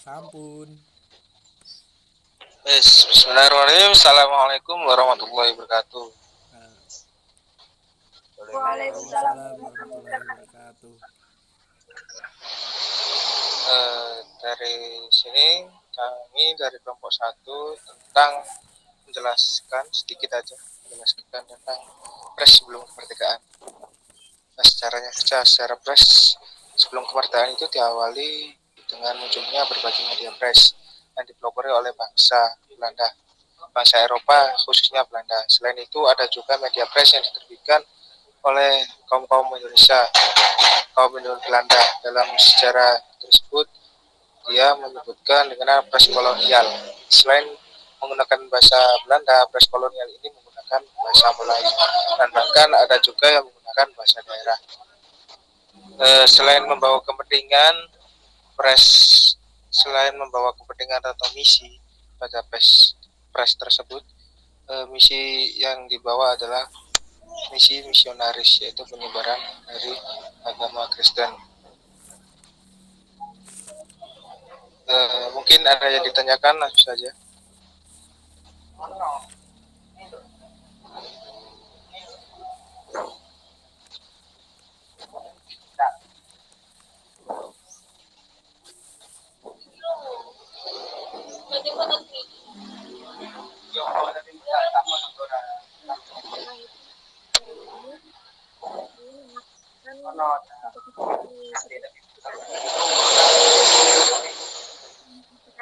Sampun. Bismillahirrahmanirrahim. Assalamualaikum warahmatullahi wabarakatuh. Nah, Waalaikumsalam Waalaikumsalam warahmatullahi wabarakatuh. Dari sini kami dari kelompok 1 tentang menjelaskan sedikit aja menjelaskan tentang pres sebelum kemerdekaan. Nah, secara pres sebelum kemerdekaan itu diawali dengan munculnya berbagai media pres yang dipelopori oleh bangsa Eropa khususnya Belanda. Selain itu ada juga media pres yang diterbitkan oleh kaum Indonesia, kaum Belanda. Dalam sejarah tersebut dia menyebutkan dengan pres kolonial. Selain menggunakan bahasa Belanda, pres kolonial ini menggunakan bahasa Melayu dan bahkan ada juga yang menggunakan bahasa daerah. Selain membawa kepentingan pres selain membawa kepentingan atau misi pada pres tersebut, misi yang dibawa adalah misi misionaris, yaitu penyebaran dari agama Kristen. Mungkin ada yang ditanyakan, langsung saja.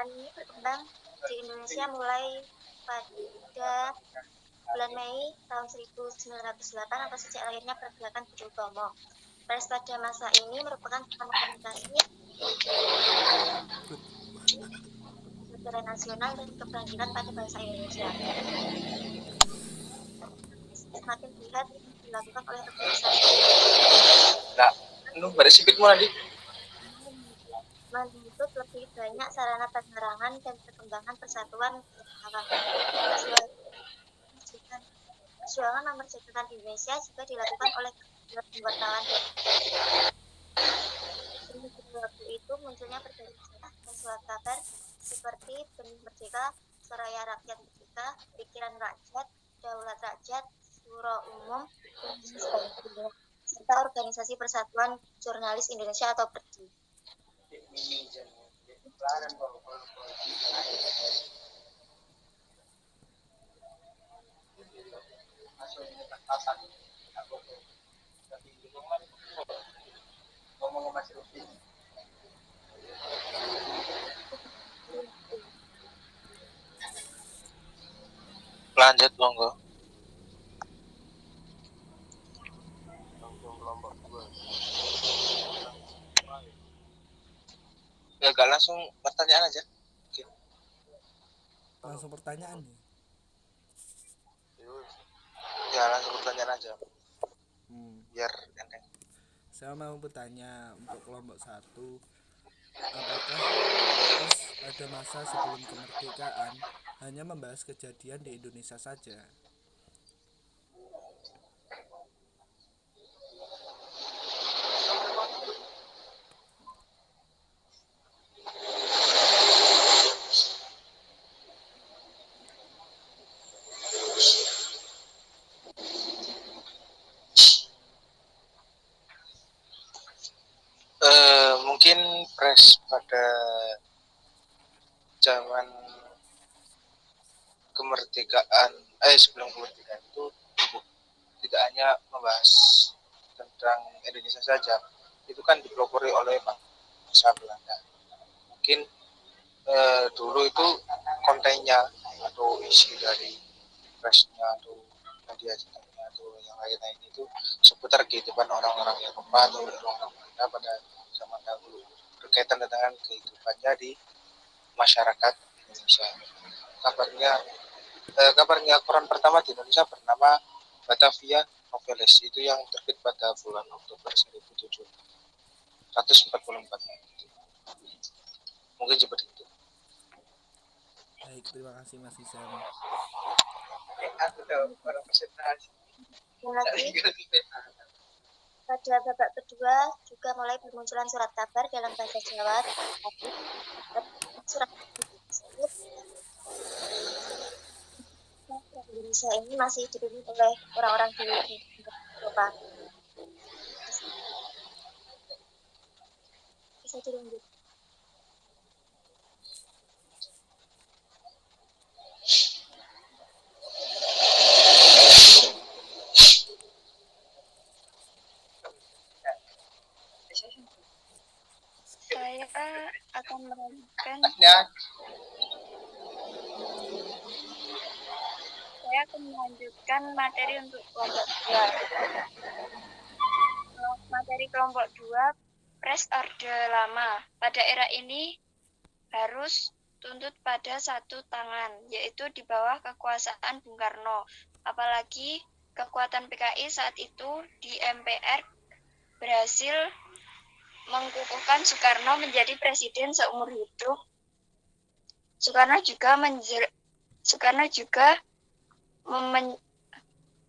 ini berkembang di Indonesia mulai pada bulan Mei tahun 1908 atau sejak lahirnya pergerakan Budi Utomo. Pers pada masa ini merupakan sarana komunikasi secara nasional dan kebangkitan pada bangsa Indonesia. Semakin berat dilakukan oleh organisasi. Nah, beresipit mulai di menuntut lebih banyak sarana penerangan dan perkembangan persatuan wartawan. Perjuangan memerdekakan Indonesia juga dilakukan oleh wartawan. Waktu itu munculnya berbagai cetak dan surat kabar seperti Benih Merdeka, Soraya Rakyat Merdeka, Pikiran Rakyat, Daulat Rakyat, Suro Umum, dan sebagainya, serta Organisasi Persatuan Jurnalis Indonesia atau PERJI. lanjut monggo. Ya, gak langsung pertanyaan aja. Oke. Langsung pertanyaan nih. Ya, langsung pertanyaan aja. Biar enteng. Saya mau bertanya untuk kelompok 1, apakah pers pada masa sebelum kemerdekaan hanya membahas kejadian di Indonesia saja? Mungkin pres pada zaman kemerdekaan sebelum kemerdekaan itu tidak hanya membahas tentang Indonesia saja, itu kan dipelopori oleh bangsa Belanda. Mungkin dulu itu kontennya atau isi dari presnya atau media cetaknya atau yang lain-lain itu seputar kehidupan orang-orang Eropa atau orang-orang Belanda pada zaman dahulu, berkaitan dengan kehidupannya di masyarakat Indonesia. Kabarnya koran pertama di Indonesia bernama Batavia Noveles, itu yang terbit pada bulan Oktober 1744. Mungkin seperti itu. Baik, terima kasih Mas Isam. Pada babak kedua juga mulai bermunculan surat kabar dalam bahasa Jawa surat tersebut Indonesia ini masih dipimpin oleh orang-orang di Eropa. Bisa dilanjut. Saya akan melanjutkan Ya, materi untuk kelompok 2. Materi kelompok 2, Pres Orde Lama. Pada era ini harus tuntut pada satu tangan, yaitu di bawah kekuasaan Bung Karno. Apalagi kekuatan PKI saat itu di MPR berhasil mengukuhkan Soekarno menjadi presiden seumur hidup. Soekarno juga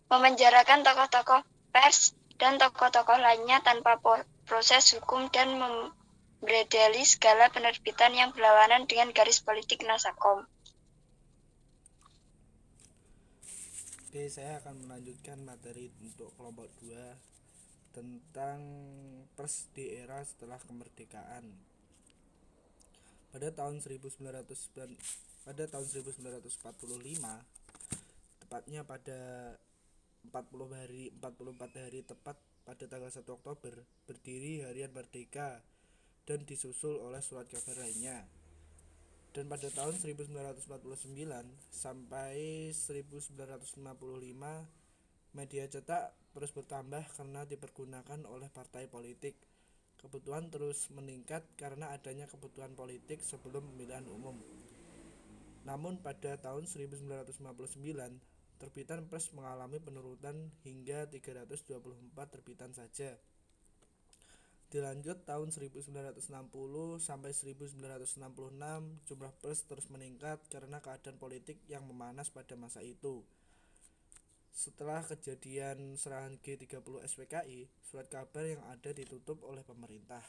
memenjarakan tokoh-tokoh pers dan tokoh-tokoh lainnya tanpa proses hukum dan membredeli segala penerbitan yang berlawanan dengan garis politik Nasakom. Oke, saya akan melanjutkan materi untuk kelompok 2 tentang pers di era setelah kemerdekaan. Pada tahun 1945, tepatnya pada 44 hari tepat pada tanggal 1 Oktober, berdiri Harian Merdeka dan disusul oleh surat kabar lainnya. Dan pada tahun 1949 sampai 1955, media cetak terus bertambah karena dipergunakan oleh partai politik. Kebutuhan terus meningkat karena adanya kebutuhan politik sebelum pemilihan umum. Namun pada tahun 1959, terbitan pers mengalami penurunan hingga 324 terbitan saja. Dilanjut tahun 1960 sampai 1966, jumlah pers terus meningkat karena keadaan politik yang memanas pada masa itu. Setelah kejadian serangan G30 SPKI, surat kabar yang ada ditutup oleh pemerintah.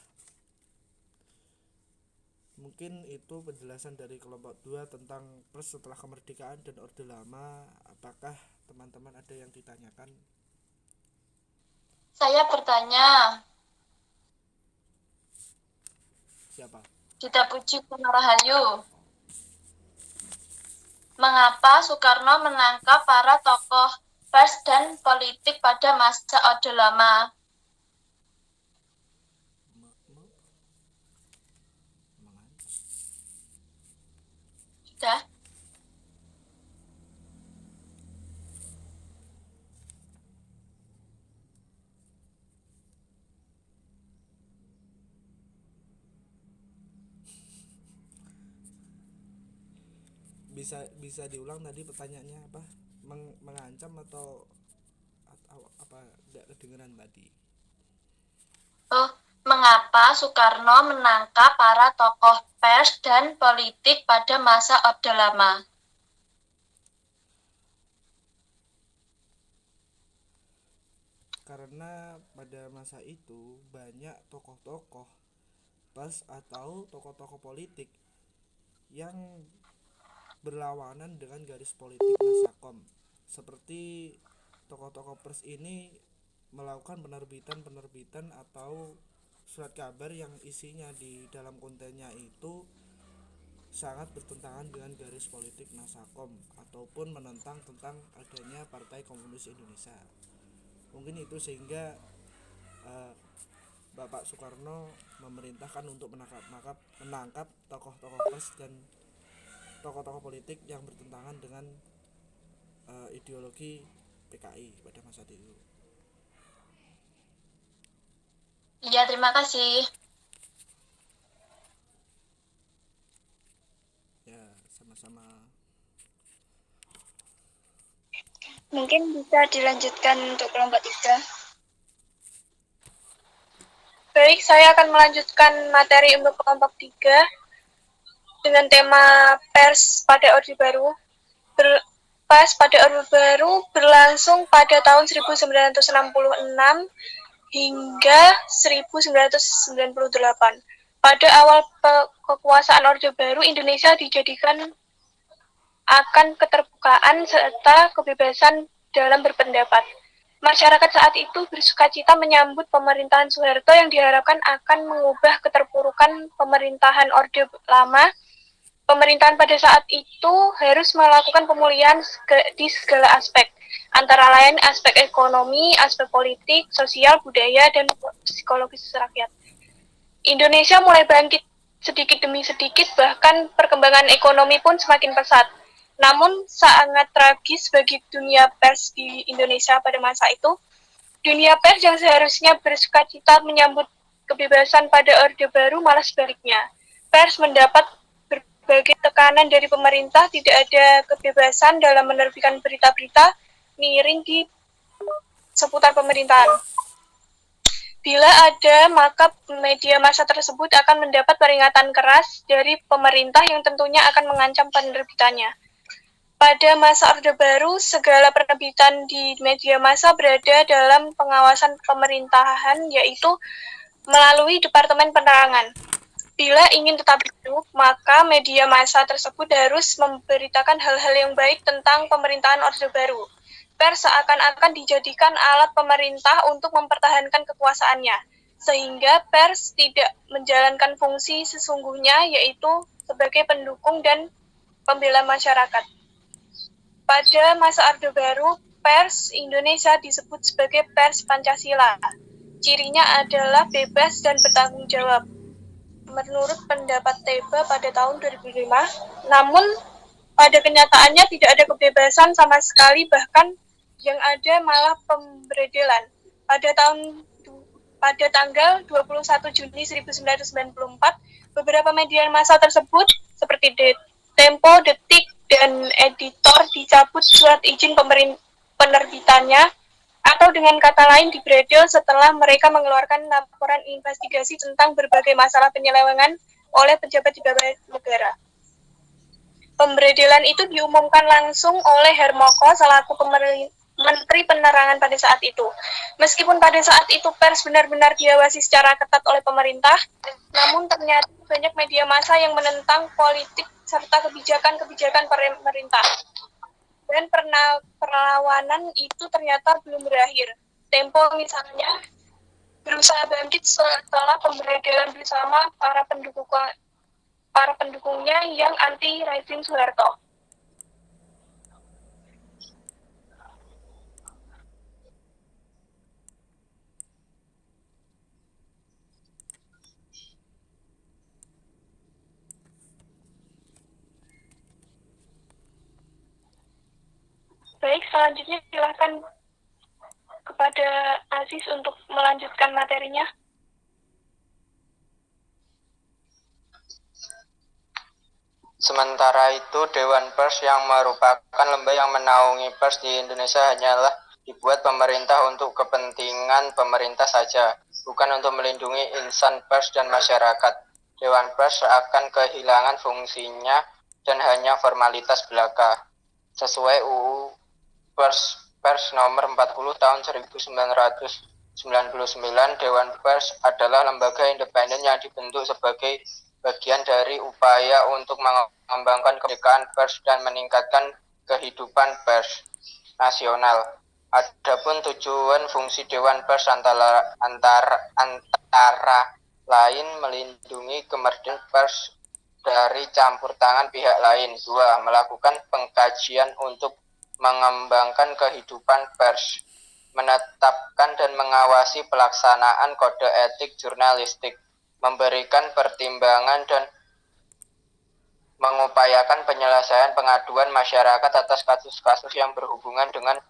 Mungkin itu penjelasan dari kelompok 2 tentang pers setelah kemerdekaan dan Orde Lama. Apakah teman-teman ada yang ditanyakan? Saya bertanya. Siapa? Dita Puji Kumarahayu. Mengapa Soekarno menangkap para tokoh pers dan politik pada masa Orde Lama? Sudah? Bisa diulang tadi pertanyaannya apa? Mengancam atau apa? Tidak kedengeran tadi. Mengapa Soekarno menangkap para tokoh pers dan politik pada masa Orde Lama? Karena pada masa itu banyak tokoh-tokoh pers atau tokoh-tokoh politik yang berlawanan dengan garis politik Nasakom. Seperti tokoh-tokoh pers ini melakukan penerbitan atau surat kabar yang isinya di dalam kontennya itu sangat bertentangan dengan garis politik Nasakom ataupun menentang tentang adanya Partai Komunis Indonesia. Mungkin itu sehingga Bapak Soekarno memerintahkan untuk menangkap tokoh-tokoh pers dan tokoh-tokoh politik yang bertentangan dengan ideologi PKI pada masa itu. Iya, terima kasih. Ya, sama-sama. Mungkin bisa dilanjutkan untuk kelompok 3. Baik, saya akan melanjutkan materi untuk kelompok 3 dengan tema pers pada Orde Baru. Pers pada Orde Baru berlangsung pada tahun 1966 hingga 1998. Pada awal kekuasaan Orde Baru, Indonesia dijadikan akan keterbukaan serta kebebasan dalam berpendapat. Masyarakat saat itu bersukacita menyambut pemerintahan Soeharto yang diharapkan akan mengubah keterpurukan pemerintahan Orde Lama. Pemerintahan pada saat itu harus melakukan pemulihan di segala aspek, antara lain aspek ekonomi, aspek politik, sosial, budaya, dan psikologis rakyat. Indonesia mulai bangkit sedikit demi sedikit, bahkan perkembangan ekonomi pun semakin pesat. Namun sangat tragis bagi dunia pers di Indonesia pada masa itu. Dunia pers yang seharusnya bersukacita menyambut kebebasan pada Orde Baru malah sebaliknya. Pers mendapat berbagai tekanan dari pemerintah, tidak ada kebebasan dalam menerbitkan berita-berita miring di seputar pemerintahan. Bila ada, maka media massa tersebut akan mendapat peringatan keras dari pemerintah yang tentunya akan mengancam penerbitannya. Pada masa Orde Baru, segala penerbitan di media massa berada dalam pengawasan pemerintahan, yaitu melalui Departemen Penerangan. Bila ingin tetap hidup, maka media massa tersebut harus memberitakan hal-hal yang baik tentang pemerintahan Orde Baru. Pers seakan-akan dijadikan alat pemerintah untuk mempertahankan kekuasaannya, sehingga pers tidak menjalankan fungsi sesungguhnya, yaitu sebagai pendukung dan pembela masyarakat. Pada masa Orde Baru, pers Indonesia disebut sebagai pers Pancasila. Cirinya adalah bebas dan bertanggung jawab. Menurut pendapat Teba pada tahun 2005, namun pada kenyataannya tidak ada kebebasan sama sekali, bahkan yang ada malah pemberedelan. Pada tanggal 21 Juni 1994, beberapa media massa tersebut seperti Tempo, Detik, dan Editor dicabut surat izin penerbitannya, atau dengan kata lain dibredel setelah mereka mengeluarkan laporan investigasi tentang berbagai masalah penyelewengan oleh pejabat di berbagai negara. Pemberedelan itu diumumkan langsung oleh Hermoko selaku Menteri Penerangan pada saat itu. Meskipun pada saat itu pers benar-benar diawasi secara ketat oleh pemerintah, namun ternyata banyak media massa yang menentang politik serta kebijakan-kebijakan pemerintah. Dan perlawanan itu ternyata belum berakhir. Tempo misalnya berusaha bangkit setelah pemberedelan bersama para pendukungnya yang anti rezim Soeharto. Baik, selanjutnya silakan kepada Aziz untuk melanjutkan materinya. Sementara itu, Dewan Pers yang merupakan lembaga yang menaungi pers di Indonesia hanyalah dibuat pemerintah untuk kepentingan pemerintah saja, bukan untuk melindungi insan pers dan masyarakat. Dewan Pers akan kehilangan fungsinya dan hanya formalitas belaka. Sesuai UU Pers nomor 40 tahun 1999, Dewan Pers adalah lembaga independen yang dibentuk sebagai bagian dari upaya untuk mengembangkan kemerdekaan pers dan meningkatkan kehidupan pers nasional. Adapun tujuan fungsi Dewan Pers antara lain melindungi kemerdekaan pers dari campur tangan pihak lain. 2. Melakukan pengkajian untuk mengembangkan kehidupan pers, menetapkan dan mengawasi pelaksanaan kode etik jurnalistik, memberikan pertimbangan dan mengupayakan penyelesaian pengaduan masyarakat atas kasus-kasus yang berhubungan dengan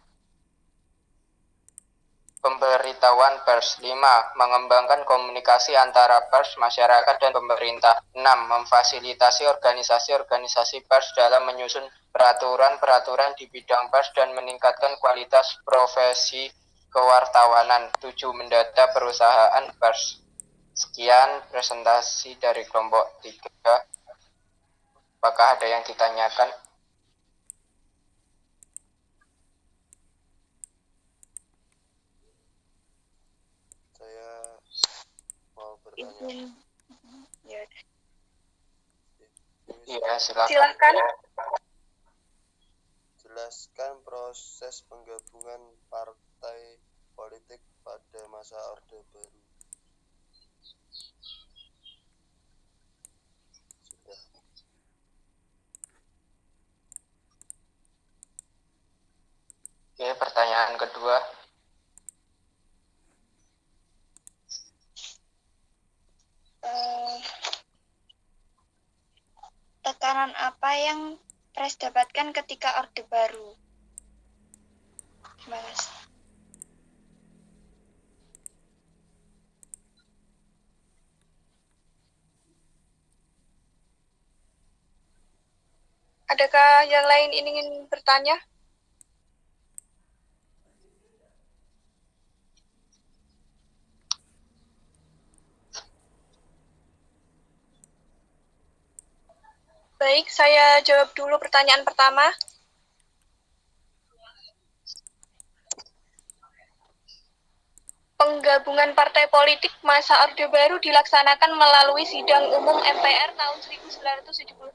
pemberitahuan pers. 5. Mengembangkan komunikasi antara pers, masyarakat, dan pemerintah. 6. Memfasilitasi organisasi-organisasi pers dalam menyusun peraturan-peraturan di bidang pers dan meningkatkan kualitas profesi kewartawanan. 7. Mendata perusahaan pers. Sekian presentasi dari kelompok 3. Apakah ada yang ditanyakan? Saya mau bertanya. Iya, silakan. Silahkan. Jelaskan proses penggabungan partai politik pada masa Orde Baru. Sudah. Oke, pertanyaan kedua. Tekanan apa yang Pres dapatkan ketika Orde Baru? Terima kasih. Adakah yang lain ingin bertanya? Baik, saya jawab dulu pertanyaan pertama. Penggabungan partai politik masa Orde Baru dilaksanakan melalui sidang umum MPR tahun 1973.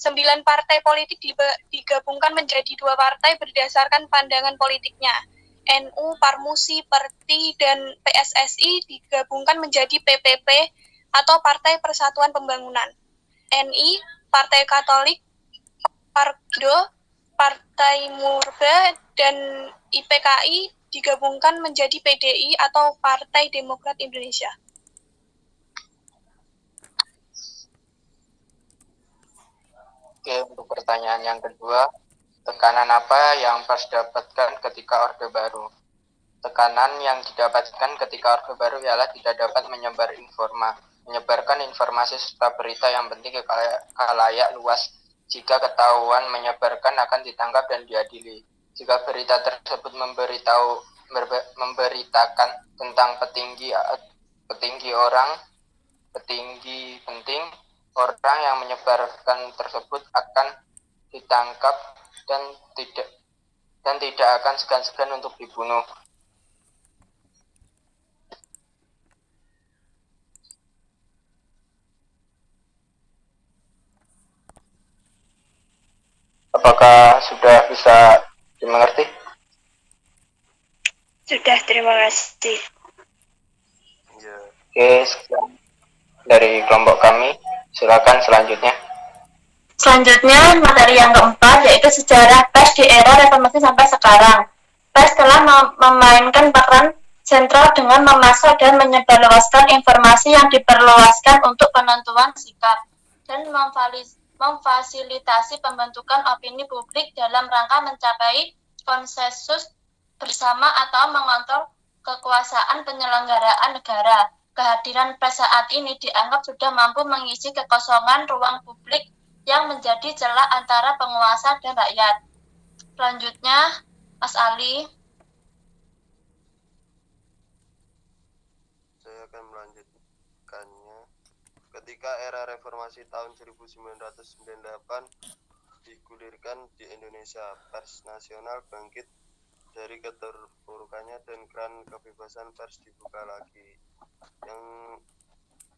9 partai politik digabungkan menjadi 2 partai berdasarkan pandangan politiknya. NU, Parmusi, Perti, dan PSSI digabungkan menjadi PPP atau Partai Persatuan Pembangunan. NI, Partai Katolik, Parkindo, Partai Murba, dan IPKI digabungkan menjadi PDI atau Partai Demokrat Indonesia. Oke, untuk pertanyaan yang kedua, tekanan apa yang Pers dapatkan ketika Orde Baru? Tekanan yang didapatkan ketika Orde Baru ialah tidak dapat menyebarkan informasi serta berita yang penting ke khalayak luas. Jika ketahuan menyebarkan akan ditangkap dan diadili. Jika berita tersebut memberitakan tentang petinggi penting, orang yang menyebarkan tersebut akan ditangkap dan tidak akan segan-segan untuk dibunuh. Apakah sudah bisa dimengerti? Sudah, terima kasih. Ya. Oke, sekian dari kelompok kami. Silakan selanjutnya. Selanjutnya, materi yang keempat yaitu sejarah pers di era reformasi sampai sekarang. Pers telah memainkan peran sentral dengan memasak dan menyebarluaskan informasi yang diperluaskan untuk penentuan sikap dan memfasilitasi pembentukan opini publik dalam rangka mencapai konsensus bersama atau mengontrol kekuasaan penyelenggaraan negara. Kehadiran pers saat ini dianggap sudah mampu mengisi kekosongan ruang publik yang menjadi celah antara penguasa dan rakyat. Selanjutnya, Mas Ali. Saya akan melanjutkannya. Ketika era reformasi tahun 1998 digulirkan di Indonesia, pers nasional bangkit dari keterpurukannya dan keran kebebasan pers dibuka lagi, yang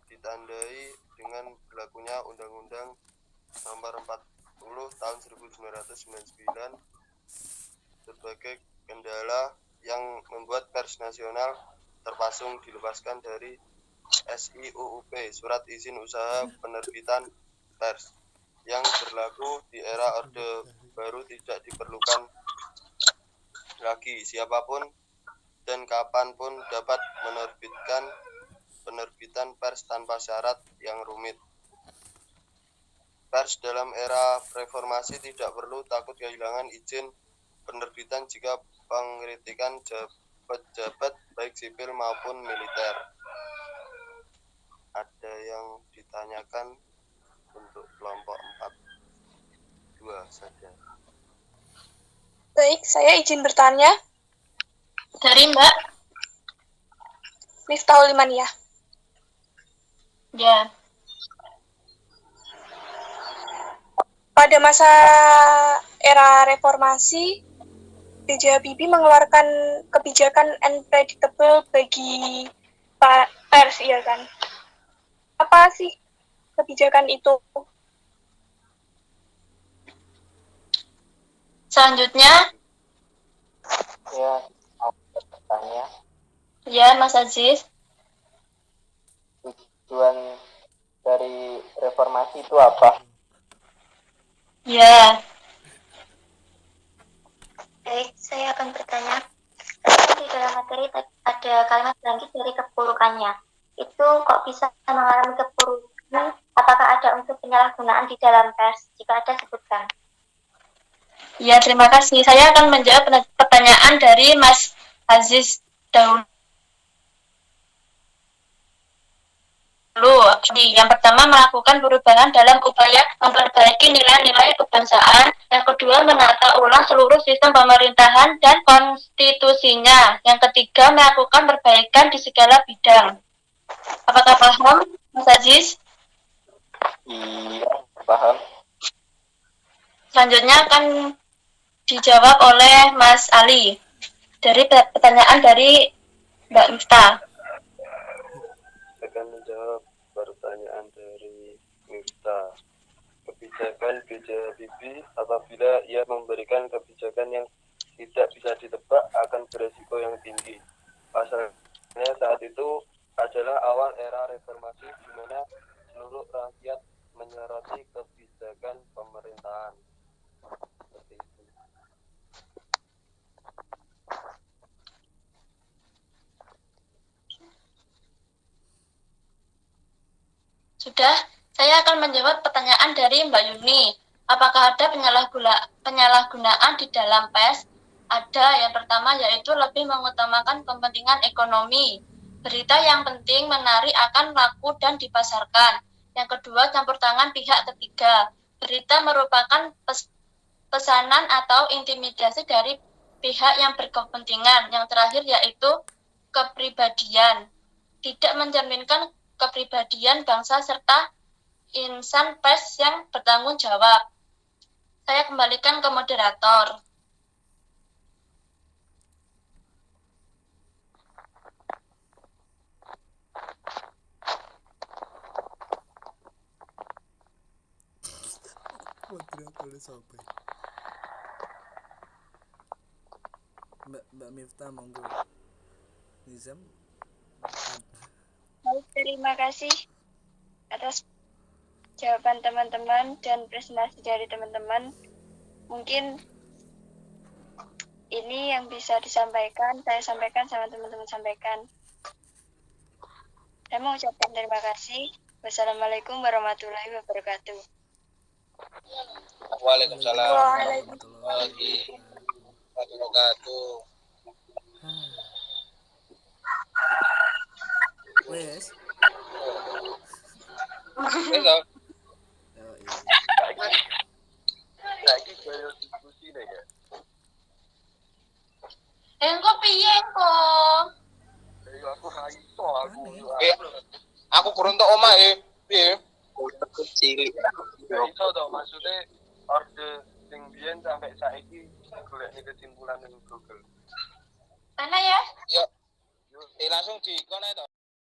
ditandai dengan berlakunya Undang-Undang Nomor 40 Tahun 1999 sebagai kendala yang membuat pers nasional terpasung dilepaskan dari SIUUP, Surat Izin Usaha Penerbitan Pers, yang berlaku di era Orde Baru tidak diperlukan lagi. Siapapun dan kapanpun dapat menerbitkan penerbitan pers tanpa syarat yang rumit. Pers dalam era reformasi tidak perlu takut kehilangan izin penerbitan jika pengkritikan pejabat baik sipil maupun militer. Ada yang ditanyakan untuk kelompok 4? 2 saja. Baik, saya izin bertanya. Dari Mbak. Miftahul Imaniyah. Ya. Pada masa era reformasi, B.J. Habibie mengeluarkan kebijakan unpredictable bagi pers, iya kan? Apa sih kebijakan itu? Selanjutnya, Ya, mau bertanya, ya Mas Aziz. tujuan dari reformasi itu apa? Ya, Baik, saya akan bertanya. Di dalam materi ada kalimat bangkit dari keburukannya. Itu kok bisa mengalami keburukan? Apakah ada unsur penyalahgunaan di dalam pers? Jika ada, sebutkan. ya terima kasih. Saya akan menjawab pertanyaan dari Mas Aziz dahulu. Yang pertama, melakukan perubahan dalam upaya memperbaiki nilai-nilai kebangsaan. Yang kedua, menata ulang seluruh sistem pemerintahan dan konstitusinya. Yang ketiga, melakukan perbaikan di segala bidang. Apakah paham, Mas Aziz? Iya, paham. Selanjutnya akan dijawab oleh Mas Ali dari pertanyaan dari Mbak Miftah. Akan menjawab pertanyaan dari Miftah. Kebijakan BJ apabila ia memberikan kebijakan yang tidak bisa ditebak akan beresiko yang tinggi. Pasalnya saat itu adalah awal era reformasi di mana seluruh rakyat menyoroti kebijakan pemerintahan. Seperti itu. Sudah, saya akan menjawab pertanyaan dari Mbak Yuni. Apakah ada penyalahgunaan di dalam pers? Ada. Yang pertama yaitu lebih mengutamakan kepentingan ekonomi. Berita yang penting menarik akan laku dan dipasarkan. Yang kedua, campur tangan pihak ketiga. Berita merupakan pesanan atau intimidasi dari pihak yang berkepentingan. Yang terakhir yaitu kepribadian. Tidak mencerminkan kepribadian bangsa serta insan pers yang bertanggung jawab. Saya kembalikan ke moderator. Moderator sampai. Mbak Miftah monggo. Nizam. Baik, terima kasih atas jawaban teman-teman dan presentasi dari teman-teman. Mungkin ini yang bisa disampaikan, saya sampaikan sama teman-teman sampaikan. Saya mengucapkan terima kasih. Wassalamualaikum warahmatullahi wabarakatuh. Waalaikumsalam warahmatullahi wabarakatuh. Wes. Halo. Oh, iya. Saiki koyo diskusi nih ya. Engko piye kok? Aku iso aku. Aku kurang tok omahe. Piye? Cilik. Iso to maksudnya orde sing biyen sampai saiki golek kesimpulan ning Google. Mana ya? Yuk. Langsung dikon ae to.